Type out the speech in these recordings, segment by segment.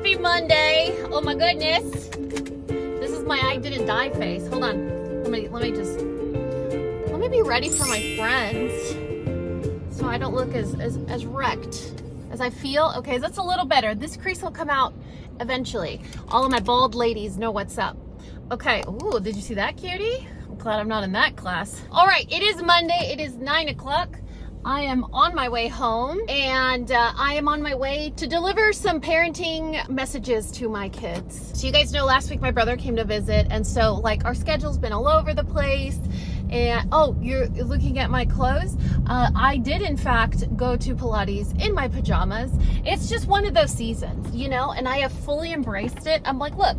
Happy Monday. Oh my goodness. This is my I didn't die face. Hold on. Let me be ready for my friends so I don't look as wrecked as I feel. Okay, that's a little better. This crease will come out eventually. All of my bald ladies know what's up. Okay. Ooh, did you see that, cutie? I'm glad I'm not in that class. All right, it is Monday. It is 9 o'clock. I am on my way home, and I am on my way to deliver some parenting messages to my kids. So you guys know last week my brother came to visit, and so like our schedule's been all over the place. And oh, you're looking at my clothes? I did in fact go to Pilates in my pajamas. It's just one of those seasons, you know, and I have fully embraced it. I'm like, look,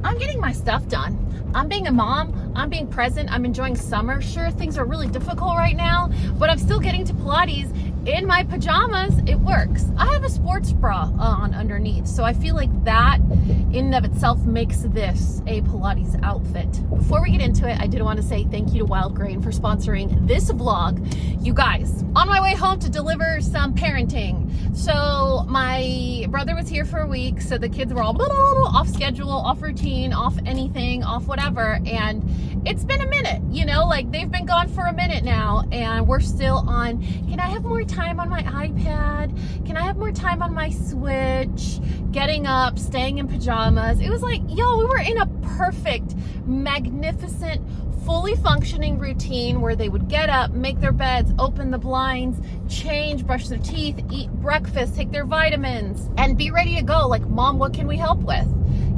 I'm getting my stuff done. I'm being a mom, I'm being present, I'm enjoying summer. Sure, things are really difficult right now, but I'm still getting to Pilates in my pajamas. It works. I have a sports bra on underneath, so I feel like that in and of itself makes this a Pilates outfit. Before we get into it, I did want to say thank you to Wildgrain for sponsoring this vlog. You guys, on my way home to deliver some parenting. So my brother was here for a week, so the kids were all off schedule, off routine, off anything, off whatever, and it's been a minute, you know, like they've been gone for a minute now, and we're still on, can I have more time on my iPad? Can I have more time on my Switch? Getting up, staying in pajamas. It was like, yo, we were in a perfect, magnificent, fully functioning routine where they would get up, make their beds, open the blinds, change, brush their teeth, eat breakfast, take their vitamins, and be ready to go. Like, Mom, what can we help with?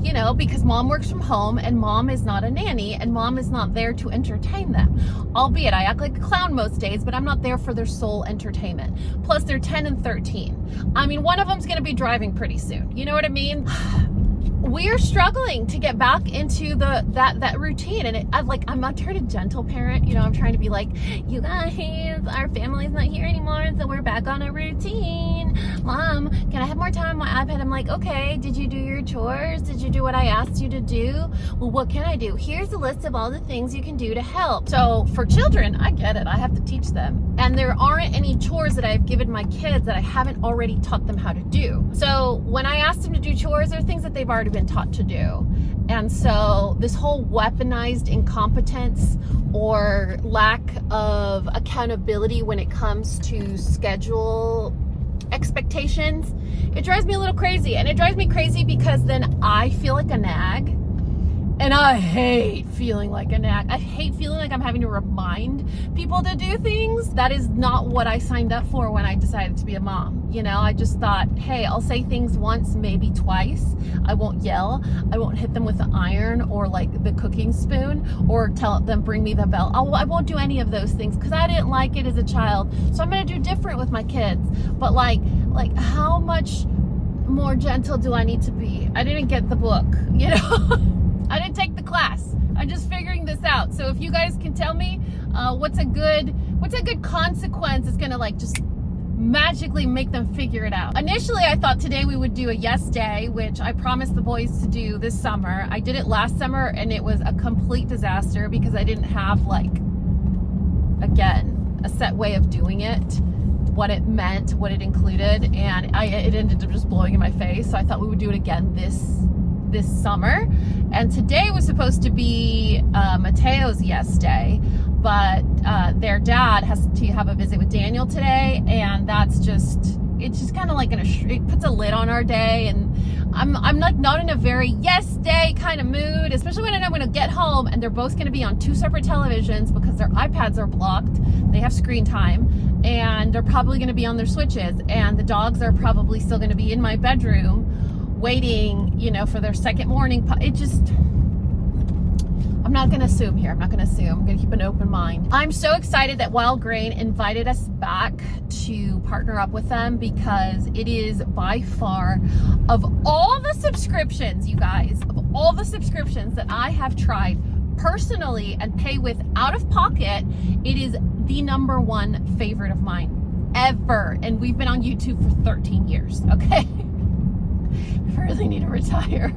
You know, because Mom works from home and Mom is not a nanny and Mom is not there to entertain them. Albeit I act like a clown most days, but I'm not there for their sole entertainment. Plus they're 10 and 13. I mean, one of them's gonna be driving pretty soon. You know what I mean? We're struggling to get back into that routine, and I'm not trying to gentle parent, you know. I'm trying to be like, you guys, our family's not here anymore, so we're back on a routine. Mom, can I have more time on my iPad? I'm like, okay, did you do your chores? Did you do what I asked you to do? Well, what can I do? Here's a list of all the things you can do to help. So for children, I get it, I have to teach them, and there aren't any chores that I've given my kids that I haven't already taught them how to do. So when I ask them to do chores, there are things that they've already been taught to do. And so this whole weaponized incompetence or lack of accountability when it comes to schedule expectations, it drives me a little crazy. And it drives me crazy because then I feel like a nag. And I hate feeling like a nag. I hate feeling like I'm having to remind people to do things. That is not what I signed up for when I decided to be a mom. You know, I just thought, hey, I'll say things once, maybe twice. I won't yell. I won't hit them with the iron or like the cooking spoon or tell them bring me the bell. I won't do any of those things because I didn't like it as a child. So I'm going to do different with my kids. But like how much more gentle do I need to be? I didn't get the book, you know? I didn't take the class. I'm just figuring this out. So if you guys can tell me what's a good consequence that's gonna like just magically make them figure it out. Initially, I thought today we would do a yes day, which I promised the boys to do this summer. I did it last summer and it was a complete disaster because I didn't have like, again, a set way of doing it, what it meant, what it included, and it ended up just blowing in my face. So I thought we would do it again this summer, and today was supposed to be Mateo's yes day, but their dad has to have a visit with Daniel today, and it's just kind of like it puts a lid on our day, and I'm like not in a very yes day kind of mood, especially when I know I'm going to get home and they're both going to be on two separate televisions because their iPads are blocked, they have screen time, and they're probably going to be on their Switches, and the dogs are probably still going to be in my bedroom waiting, you know, for their second morning. I'm not gonna assume here. I'm not gonna assume. I'm gonna keep an open mind. I'm so excited that Wildgrain invited us back to partner up with them because it is by far, of all the subscriptions, you guys, of all the subscriptions that I have tried personally and pay with out of pocket, it is the #1 favorite of mine ever. And we've been on YouTube for 13 years, okay? really need to retire.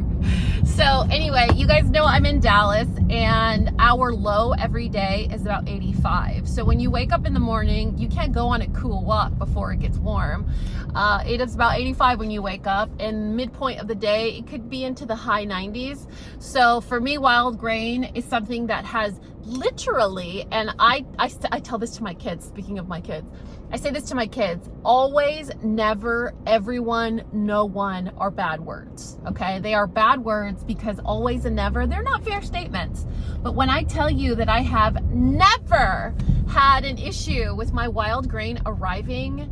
So anyway, you guys know I'm in Dallas and our low every day is about 85. So when you wake up in the morning, you can't go on a cool walk before it gets warm. It is about 85 when you wake up, and midpoint of the day, it could be into the high 90s. So for me, Wildgrain is something that has literally, and I tell this to my kids, speaking of my kids, I say this to my kids, always, never, everyone, no one are bad words, okay? They are bad words because always and never, they're not fair statements. But when I tell you that I have never had an issue with my Wildgrain arriving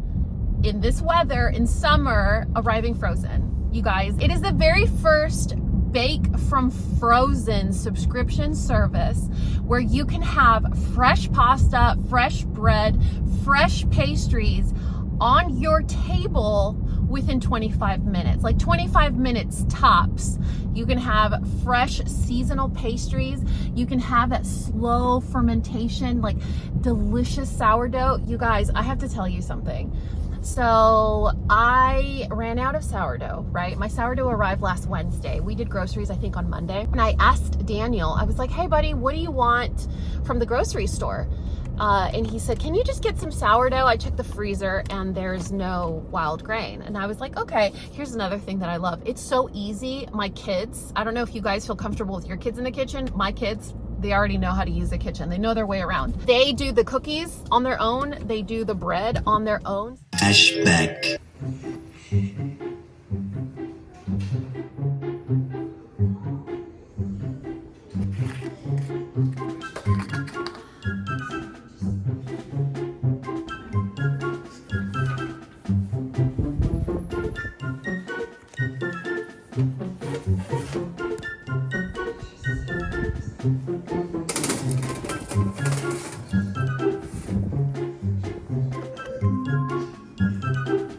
in this weather, in summer, arriving frozen, you guys, it is the very first Bake from Frozen subscription service where you can have fresh pasta, fresh bread, fresh pastries on your table within 25 minutes, like 25 minutes tops. You can have fresh seasonal pastries. You can have that slow fermentation, like delicious sourdough. You guys, I have to tell you something. So I ran out of sourdough, right? My sourdough arrived last Wednesday. We did groceries, I think, on Monday. And I asked Daniel, I was like, hey buddy, what do you want from the grocery store? And he said, can you just get some sourdough? I checked the freezer and there's no Wildgrain. And I was like, okay, here's another thing that I love. It's so easy. My kids, I don't know if you guys feel comfortable with your kids in the kitchen. My kids, they already know how to use the kitchen. They know their way around. They do the cookies on their own. They do the bread on their own. Flashback.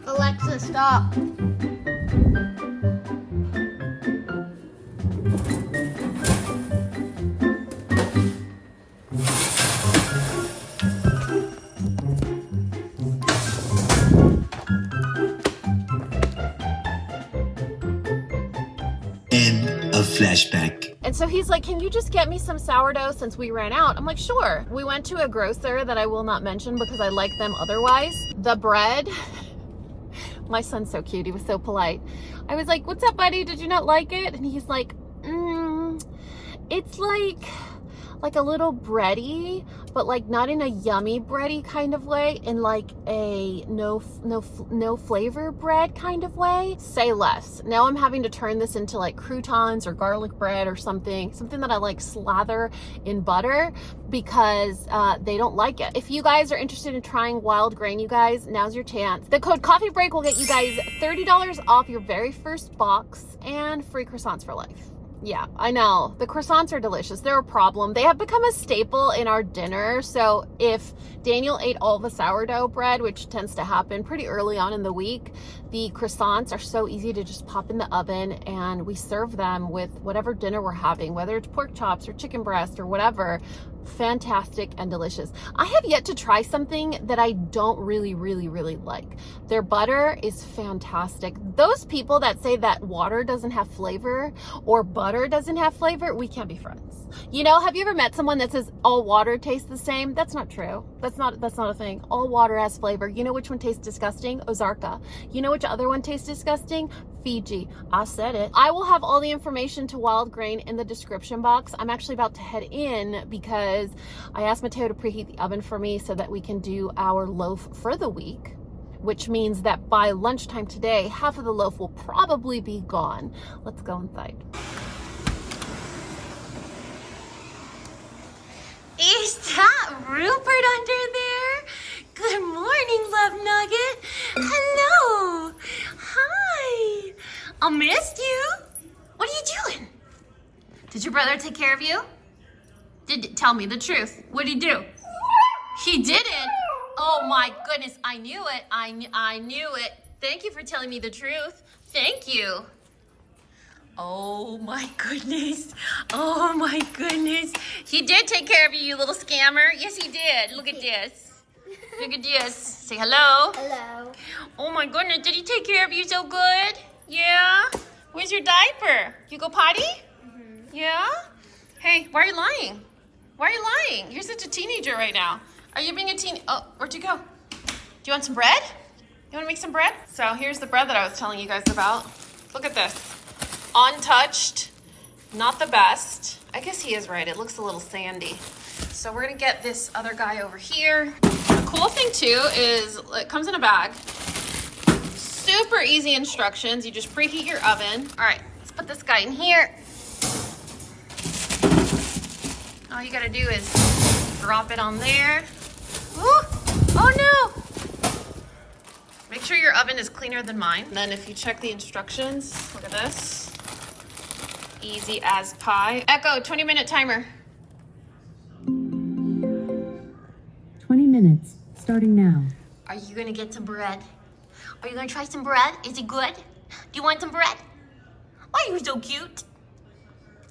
Alexa, stop. End of flashback. And so he's like, can you just get me some sourdough since we ran out? I'm like, sure. We went to a grocer that I will not mention because I like them otherwise. The bread, my son's so cute. He was so polite. I was like, what's up, buddy? Did you not like it? And he's like, it's like a little bready, but like not in a yummy bready kind of way, in like a no flavor bread kind of way. Say less. Now I'm having to turn this into like croutons or garlic bread or something that I like slather in butter because they don't like it. If you guys are interested in trying Wildgrain, you guys, now's your chance. The code Coffee Break will get you guys $30 off your very first box and free croissants for life. Yeah, I know. The croissants are delicious. They're a problem. They have become a staple in our dinner. So if Daniel ate all the sourdough bread, which tends to happen pretty early on in the week, the croissants are so easy to just pop in the oven and we serve them with whatever dinner we're having, whether it's pork chops or chicken breast or whatever. Fantastic and delicious. I have yet to try something that I don't really like. Their butter is fantastic. Those people that say that water doesn't have flavor or butter doesn't have flavor, we can't be friends. You know, have you ever met someone that says all water tastes the same? That's not true. That's not a thing. All water has flavor. You know which one tastes disgusting? Ozarka. You know which other one tastes disgusting? Fiji. I said it. I will have all the information to Wildgrain in the description box. I'm actually about to head in because I asked Mateo to preheat the oven for me so that we can do our loaf for the week, which means that by lunchtime today, half of the loaf will probably be gone. Let's go inside. Is that Rupert under there? Good morning, Love Nugget. Hello. Hi. I missed you. What are you doing? Did your brother take care of you? Tell me the truth. What did he do? He didn't. Oh my goodness, I knew it. I knew it. Thank you for telling me the truth. Thank you. Oh my goodness. Oh my goodness. He did take care of you, you little scammer. Yes, he did. Look at this. Look at this. Say hello. Hello. Oh my goodness. Did he take care of you so good? Yeah? Where's your diaper? You go potty? Yeah? Hey, why are you lying? Why are you lying? You're such a teenager right now. Are you being a teen? Oh, where'd you go? Do you want some bread? You want to make some bread? So here's the bread that I was telling you guys about. Look at this. Untouched. Not the best. I guess he is right. It looks a little sandy. So we're going to get this other guy over here. The cool thing too is it comes in a bag. Super easy instructions. You just preheat your oven. All right, let's put this guy in here. All you gotta do is drop it on there. Ooh. Oh no! Make sure your oven is cleaner than mine. And then if you check the instructions, look at this. Easy as pie. Echo, 20-minute timer. 20 minutes, starting now. Are you gonna get some bread? Are you gonna try some bread? Is it good? Do you want some bread? Why are you so cute?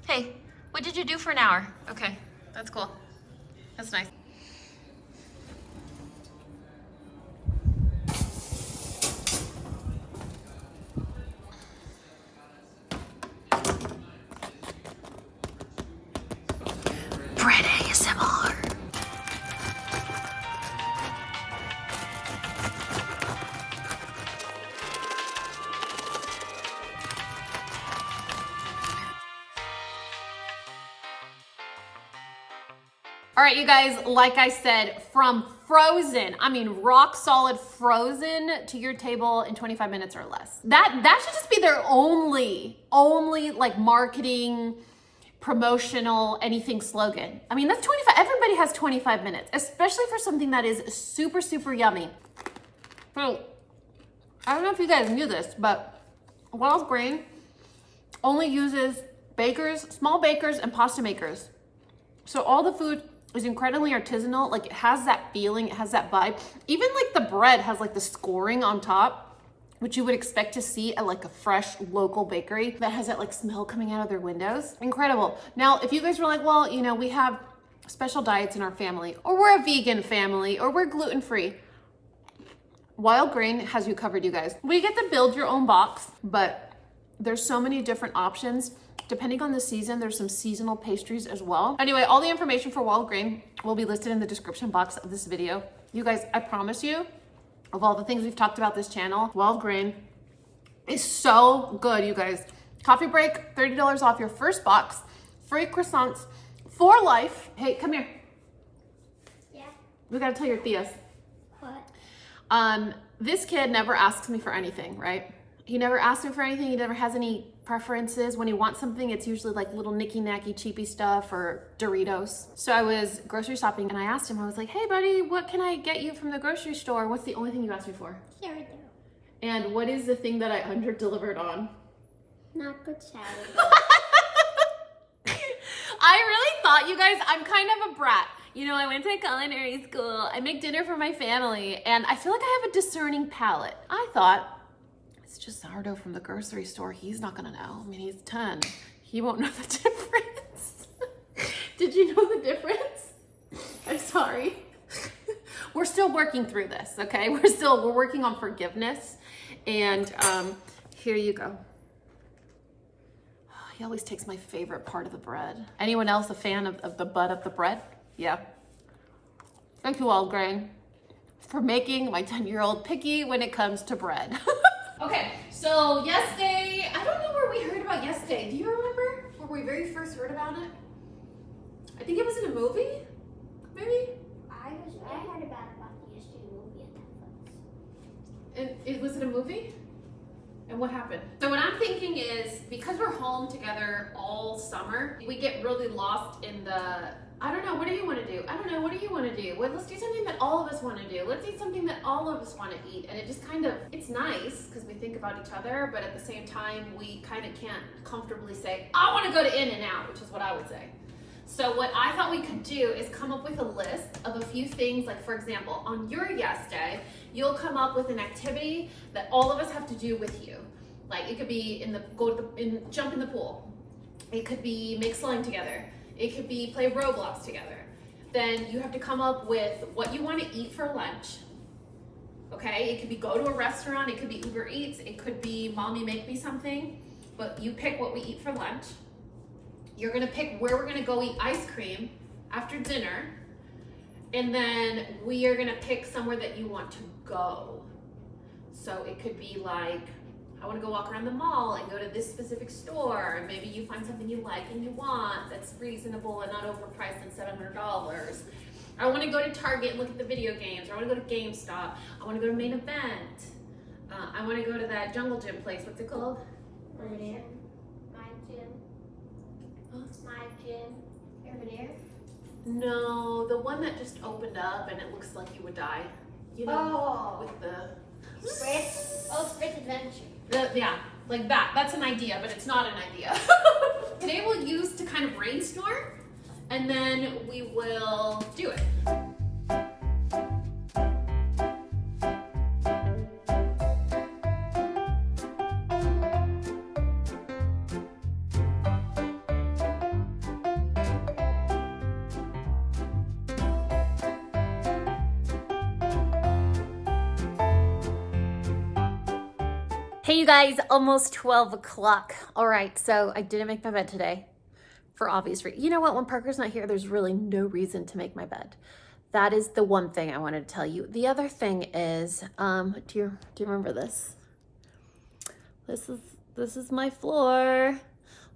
Hey, what did you do for an hour? Okay, that's cool. That's nice. Bread ASMR. All right, you guys, like I said, from frozen, I mean rock solid frozen to your table in 25 minutes or less. That should just be their only like marketing, promotional, anything slogan. I mean, that's 25, everybody has 25 minutes, especially for something that is super, super yummy. So, I don't know if you guys knew this, but Wildgrain only uses bakers, small bakers and pasta makers. So all the food is incredibly artisanal. Like it has that feeling, it has that vibe. Even like the bread has like the scoring on top, which you would expect to see at like a fresh local bakery that has that like smell coming out of their windows. Incredible. Now, if you guys were like, well, you know, we have special diets in our family, or we're a vegan family, or we're gluten-free, Wildgrain has you covered, you guys. We get to build your own box, but there's so many different options. Depending on the season, there's some seasonal pastries as well. Anyway, all the information for Wildgrain will be listed in the description box of this video. You guys, I promise you, of all the things we've talked about this channel, Wildgrain is so good, you guys. Coffee break, $30 off your first box, free croissants for life. Hey, come here. Yeah. We gotta tell your tias. What? This kid never asks me for anything, right? He never asks me for anything. He never has any preferences. When he wants something, it's usually like little nicky-nacky cheapy stuff or Doritos. So I was grocery shopping and I asked him, I was like, hey buddy, what can I get you from the grocery store? What's the only thing you asked me for? Sourdough. And what is the thing that I under-delivered on? Not good sourdough. I really thought, you guys, I'm kind of a brat. You know, I went to culinary school. I make dinner for my family and I feel like I have a discerning palate. I thought, it's just sourdough from the grocery store. He's not gonna know. I mean, he's 10. He won't know the difference. Did you know the difference? I'm sorry. We're still working through this, okay? We're working on forgiveness. And here you go. He always takes my favorite part of the bread. Anyone else a fan of the butt of the bread? Yeah. Thank you, Wildgrain, for making my 10-year-old picky when it comes to bread. Okay, so yesterday, I don't know where we heard about yesterday. Do you remember where we very first heard about it? I think it was in a movie, maybe? I heard about the yesterday movie on Netflix. And was it a movie? And what happened? So what I'm thinking is, because we're home together all summer, we get really lost in the, I don't know, what do you want to do? I don't know, what do you want to do? Well, let's do something that all of us want to do. Let's eat something that all of us want to eat. And it just kind of, it's nice because we think about each other, but at the same time, we kind of can't comfortably say, I want to go to In-N-Out, which is what I would say. So what I thought we could do is come up with a list of a few things, like for example, on your yes day, you'll come up with an activity that all of us have to do with you. Like it could be jump in the pool. It could be make slime together. It could be play Roblox together. Then you have to come up with what you want to eat for lunch. Okay, it could be go to a restaurant. It could be Uber Eats. It could be mommy make me something. but you pick what we eat for lunch. You're gonna pick where we're gonna go eat ice cream after dinner. And then we are gonna pick somewhere that you want to go. So it could be like, I wanna go walk around the mall and go to this specific store. And maybe you find something you like and you want that's reasonable and not overpriced than $700. I wanna go to Target and look at the video games. Or I wanna go to GameStop. I wanna go to Main Event. I wanna go to that jungle gym place. What's it called? My gym. My gym. Urban Air. No, the one that just opened up and it looks like you would die. You know, with the Spritz. Oh, Spritz Adventure. yeah, like that. That's an idea, but it's not an idea. Today we'll use to kind of brainstorm, and then we will do it. Hey you guys, almost 12 o'clock. All right, so I didn't make my bed today for obvious reasons. You know what, when Parker's not here, there's really no reason to make my bed. That is the one thing I wanted to tell you. The other thing is, do you remember this? This is my floor.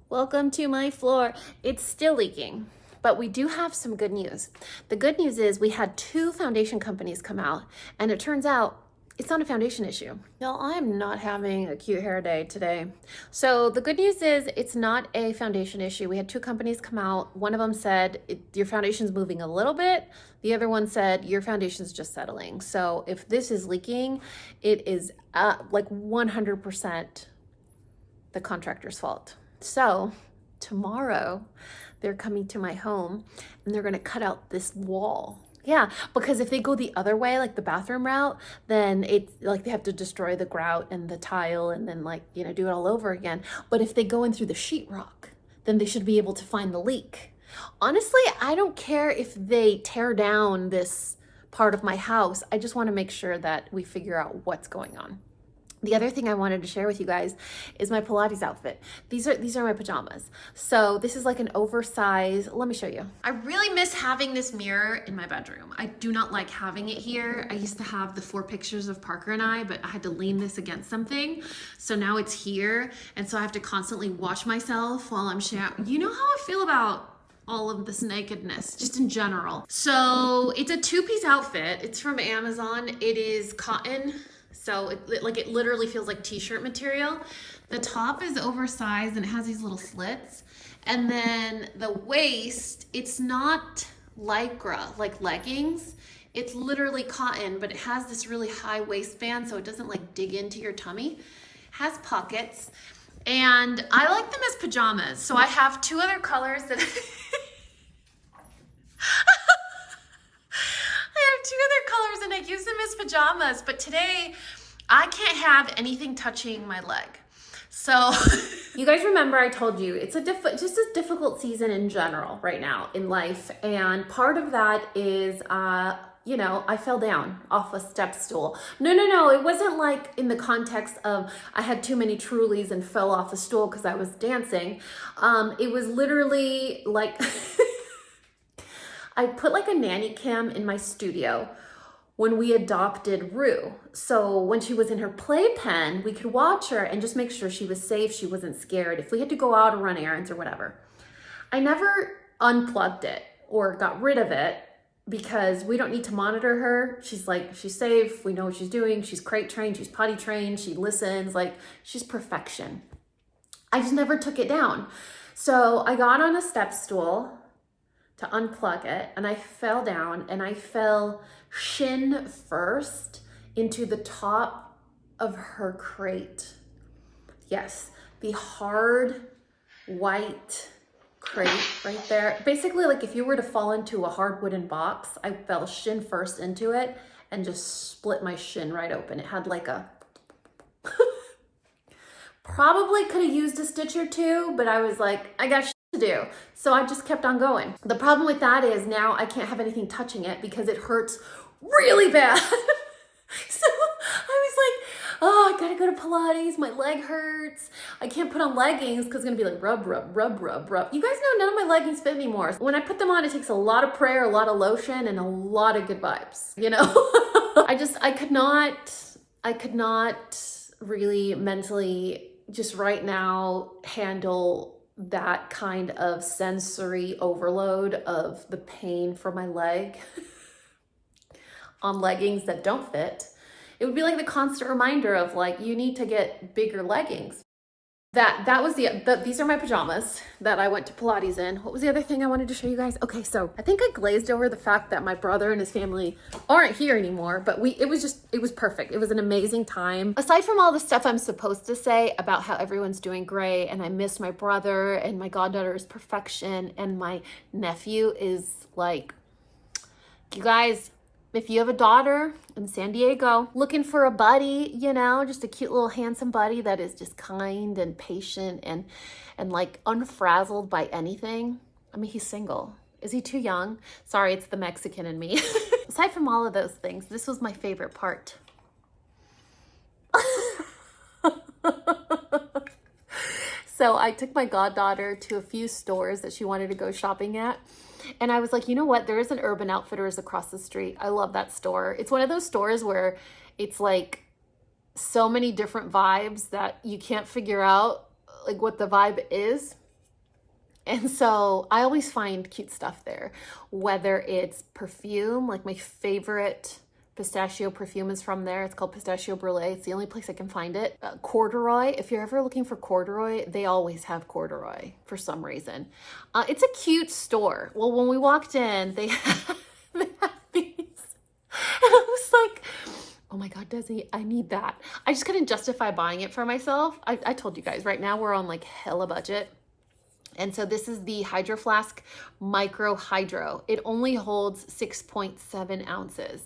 Welcome to my floor. It's still leaking, but we do have some good news. The good news is we had 2 foundation companies come out, and it turns out it's not a foundation issue. No, I'm not having a cute hair day today. So the good news is it's not a foundation issue. We had 2 companies come out. One of them said, your foundation's moving a little bit. The other one said, your foundation's just settling. So if this is leaking, it is like 100% the contractor's fault. So tomorrow they're coming to my home and they're gonna cut out this wall. Yeah, because if they go the other way, like the bathroom route, then it's like they have to destroy the grout and the tile and then like, you know, do it all over again. But if they go in through the sheetrock, then they should be able to find the leak. Honestly, I don't care if they tear down this part of my house. I just want to make sure that we figure out what's going on. The other thing I wanted to share with you guys is my Pilates outfit. These are my pajamas. So this is like an oversized, let me show you. I really miss having this mirror in my bedroom. I do not like having it here. I used to have the 4 pictures of Parker and I, but I had to lean this against something. So now it's here. And so I have to constantly watch myself while I'm showering. You know how I feel about all of this nakedness, just in general. So it's a 2-piece outfit. It's from Amazon. It is cotton. So it literally feels like t-shirt material. The top is oversized and it has these little slits. And then the waist, it's not Lycra, like leggings. It's literally cotton, but it has this really high waistband so it doesn't like dig into your tummy. It has pockets. And I like them as pajamas. So I have 2 other colors that I have 2 other colors and I use them as pajamas, but today I can't have anything touching my leg. So you guys remember I told you it's just a difficult season in general right now in life. And part of that is, you know, I fell down off a step stool. No, it wasn't like in the context of I had too many Trulies and fell off a stool because I was dancing. It was literally like, I put like a nanny cam in my studio when we adopted Rue. So when she was in her playpen, we could watch her and just make sure she was safe, she wasn't scared, if we had to go out or run errands or whatever. I never unplugged it or got rid of it because we don't need to monitor her. She's safe, we know what she's doing, she's crate trained, she's potty trained, she listens, like she's perfection. I just never took it down. So I got on a step stool to unplug it and I fell down and I fell shin first into the top of her crate. Yes, the hard white crate right there. Basically, like if you were to fall into a hard wooden box, I fell shin first into it and just split my shin right open. It had like a, probably could have used a stitch or 2, but I was like, I got shit to do. So I just kept on going. The problem with that is now I can't have anything touching it because it hurts really bad. So I was like, oh, I I gotta go to Pilates. My leg hurts. I can't put on leggings because it's gonna be like rub, rub, rub, rub, rub. You guys know none of my leggings fit anymore. When I put them on, it takes a lot of prayer, a lot of lotion, and a lot of good vibes, you know? I could not really mentally just right now handle that kind of sensory overload of the pain from my leg on leggings that don't fit. It would be like the constant reminder of like, you need to get bigger leggings. That was these are my pajamas that I went to Pilates in. What was the other thing I wanted to show you guys? Okay, so I think I glazed over the fact that my brother and his family aren't here anymore, but it was perfect. It was an amazing time. Aside from all the stuff I'm supposed to say about how everyone's doing great and I miss my brother and my goddaughter is perfection and my nephew is like, you guys, if you have a daughter in San Diego looking for a buddy, you know, just a cute little handsome buddy that is just kind and patient and like unfrazzled by anything. I mean, he's single. Is he too young? Sorry, it's the Mexican in me. Aside from all of those things, this was my favorite part. So I took my goddaughter to a few stores that she wanted to go shopping at. And I was like, you know what? There is an Urban Outfitters across the street. I love that store. It's one of those stores where it's like so many different vibes that you can't figure out like what the vibe is. And so I always find cute stuff there, whether it's perfume, like my favorite pistachio perfume is from there. It's called Pistachio Brulee. It's the only place I can find it. Corduroy. If you're ever looking for corduroy, they always have corduroy for some reason. It's a cute store. Well, when we walked in, they had these. And I was like, oh my God, Desi, I need that. I just couldn't justify buying it for myself. I told you guys, right now we're on like hella budget. And so this is the Hydro Flask Micro Hydro. It only holds 6.7 ounces.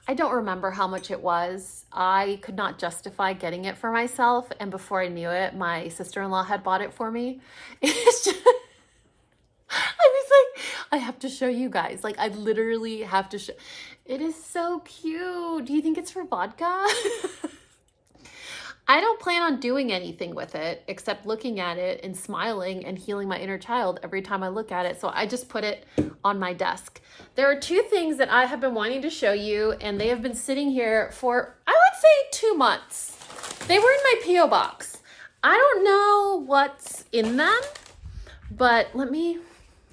I don't remember how much it was. I could not justify getting it for myself. And before I knew it, my sister-in-law had bought it for me. It's just, I was like, I have to show you guys. Like, I literally have to show. It is so cute. Do you think it's for vodka? I don't plan on doing anything with it except looking at it and smiling and healing my inner child every time I look at it. So I just put it on my desk. There are two things that I have been wanting to show you, and they have been sitting here for, I would say, 2 months. They were in my P.O. box. I don't know what's in them, but let me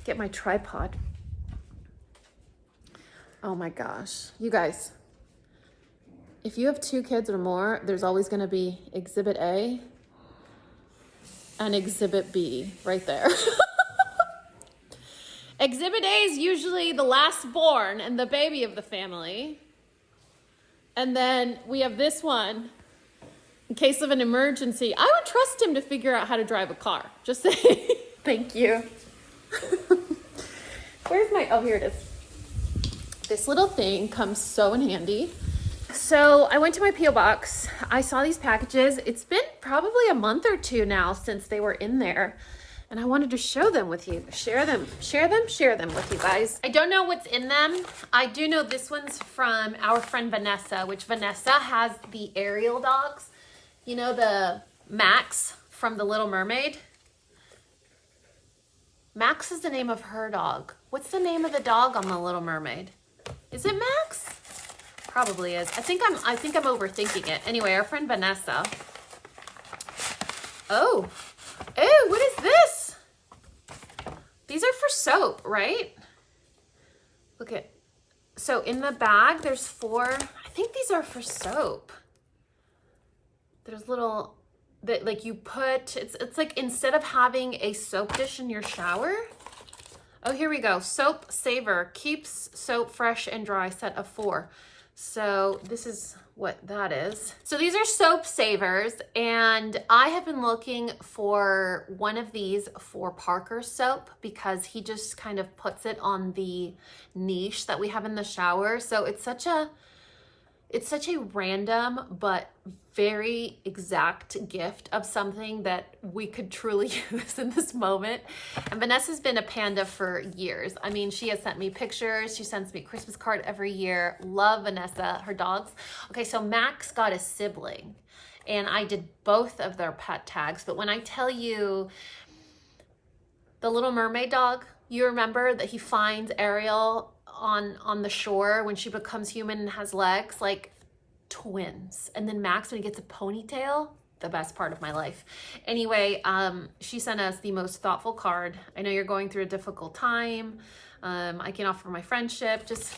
get my tripod. Oh my gosh. You guys, if you have 2 kids or more, there's always going to be Exhibit A and Exhibit B right there. Exhibit A is usually the last born and the baby of the family. And then we have this one in case of an emergency. I would trust him to figure out how to drive a car. Just saying. Thank you. Where's my, oh, here it is. This little thing comes so in handy. So I went to my P.O. box. I saw these packages. It's been probably a month or 2 now since they were in there. And I wanted to show them with you, share them with you guys. I don't know what's in them. I do know this one's from our friend Vanessa, which Vanessa has the Ariel dogs. You know, the Max from The Little Mermaid. Max is the name of her dog. What's the name of the dog on The Little Mermaid? Is it Max? Probably is. I think I'm overthinking it. Anyway, our friend Vanessa. Oh, what is this? These are for soap, right? Look at, so in the bag, there's 4, I think these are for soap. There's little, that like you put, it's like instead of having a soap dish in your shower. Oh, here we go. Soap Saver, keeps soap fresh and dry, set of 4. So this is what that is. So these are soap savers, and I have been looking for one of these for Parker's soap because he just kind of puts it on the niche that we have in the shower. So it's such a random but very exact gift of something that we could truly use in this moment. And Vanessa's been a panda for years. I mean, she has sent me pictures. She sends me a Christmas card every year. Love Vanessa, her dogs. Okay, so Max got a sibling. and I did both of their pet tags. But when I tell you, the Little Mermaid dog, you remember that he finds Ariel on the shore when she becomes human and has legs, like twins. And then Max, when he gets a ponytail, the best part of my life. Anyway, she sent us the most thoughtful card. I know you're going through a difficult time. I can offer my friendship. Just,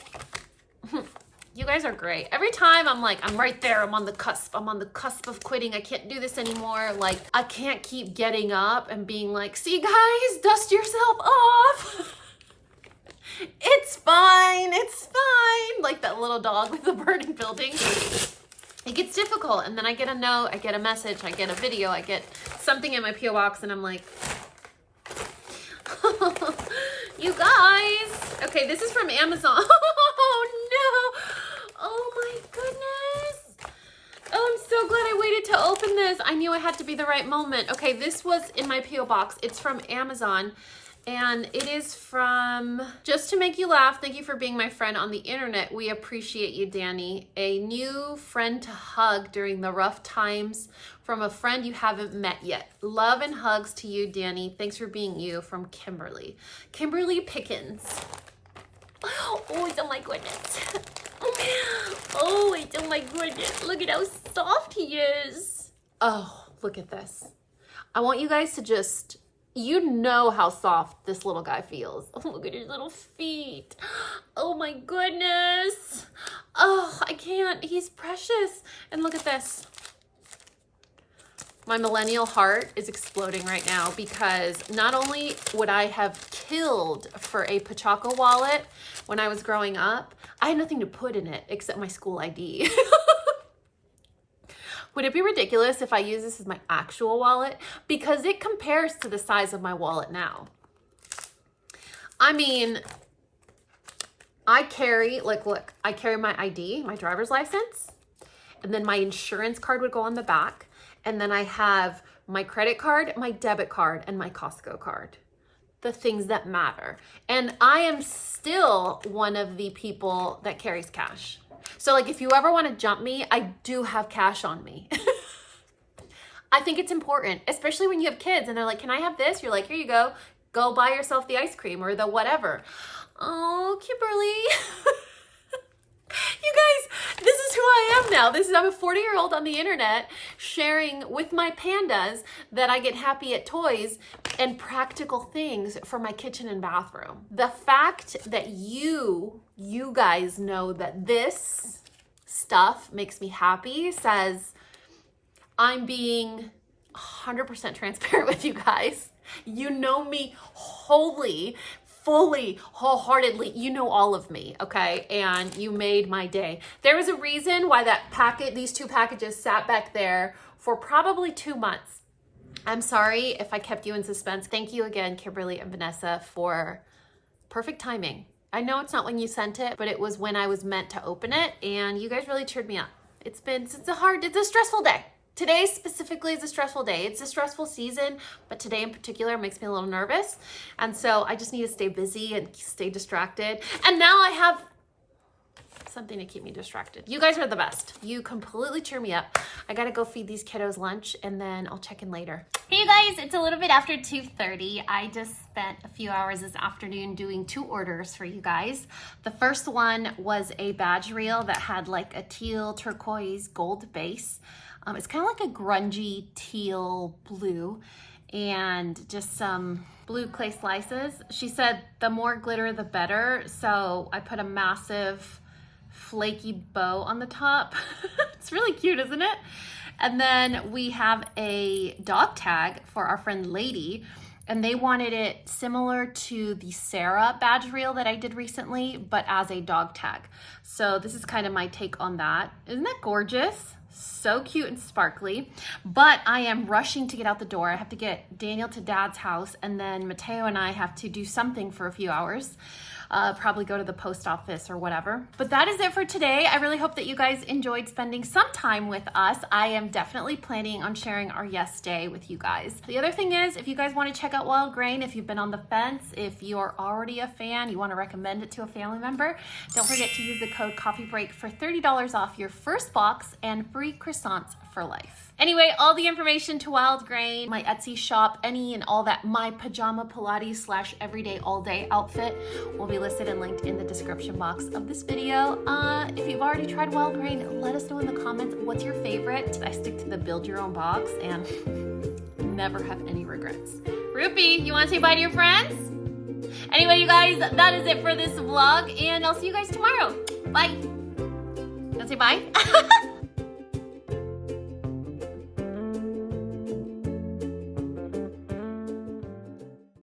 you guys are great. Every time I'm like, I'm right there. I'm on the cusp. I'm on the cusp of quitting. I can't do this anymore. Like, I can't keep getting up and being like, see guys, dust yourself off. It's fine. It's fine. Like that little dog with the burning building. It gets difficult. And then I get a note, I get a message, I get a video, I get something in my PO box, and I'm like, you guys. Okay, this is from Amazon. Oh no. Oh my goodness. Oh, I'm so glad I waited to open this. I knew it had to be the right moment. Okay, this was in my PO box. It's from Amazon. And it is from Just to Make You Laugh. Thank you for being my friend on the internet. We appreciate you, Dani. A new friend to hug during the rough times from a friend you haven't met yet. Love and hugs to you, Dani. Thanks for being you, from Kimberly. Kimberly Pickens. Oh, oh my goodness. Oh, oh my goodness. Look at how soft he is. Oh, look at this. I want you guys to just... You know how soft this little guy feels. Oh, look at his little feet. Oh my goodness. Oh, I can't. He's precious. And look at this. My millennial heart is exploding right now because not only would I have killed for a Pachaco wallet when I was growing up, I had nothing to put in it except my school ID. Would it be ridiculous if I use this as my actual wallet? Because it compares to the size of my wallet now. I mean, I carry, like, look, I carry my ID, my driver's license, and then my insurance card would go on the back. And then I have my credit card, my debit card, and my Costco card. The things that matter. And I am still one of the people that carries cash. So like if you ever want to jump me, I do have cash on me. I think it's important, especially when you have kids and they're like, can I have this? You're like, here you go. Go buy yourself the ice cream or the whatever. Oh, Kimberly. You guys, this is who I am now. I'm a 40-year-old on the internet sharing with my pandas that I get happy at toys and practical things for my kitchen and bathroom. The fact that you guys know that this stuff makes me happy says I'm being 100% transparent with you guys. You know me wholly, fully, wholeheartedly. You know all of me, okay? And you made my day. There was a reason why these two packages sat back there for probably 2 months. I'm sorry if I kept you in suspense. Thank you again, Kimberly and Vanessa, for perfect timing. I know it's not when you sent it, but it was when I was meant to open it, and you guys really cheered me up. It's a stressful day. Today specifically is a stressful day. It's a stressful season, but today in particular makes me a little nervous. And so I just need to stay busy and stay distracted. And now I have something to keep me distracted. You guys are the best. You completely cheer me up. I gotta go feed these kiddos lunch and then I'll check in later. Hey you guys, it's a little bit after 2:30. I just spent a few hours this afternoon doing 2 orders for you guys. The first one was a badge reel that had like a teal, turquoise, gold base. It's kind of like a grungy teal blue and just some blue clay slices. She said the more glitter, the better. So I put a massive flaky bow on the top. It's really cute, isn't it? And then we have a dog tag for our friend Lady, and they wanted it similar to the Sarah badge reel that I did recently, but as a dog tag. So this is kind of my take on that. Isn't that gorgeous? So cute and sparkly, but I am rushing to get out the door. I have to get Daniel to Dad's house, and then Mateo and I have to do something for a few hours. Probably go to the post office or whatever. But that is it for today. I really hope that you guys enjoyed spending some time with us. I am definitely planning on sharing our Yes Day with you guys. The other thing is, if you guys want to check out Wildgrain, if you've been on the fence, if you're already a fan, you want to recommend it to a family member, don't forget to use the code CoffeeBreak for $30 off your first box and free croissants for life. Anyway, all the information to Wildgrain, my Etsy shop, any and all that, my pajama Pilates / everyday all day outfit will be listed and linked in the description box of this video. If you've already tried Wildgrain, let us know in the comments what's your favorite. I stick to the build your own box and never have any regrets. Rupi, you want to say bye to your friends? Anyway, you guys, that is it for this vlog, and I'll see you guys tomorrow. Bye. Want to say bye?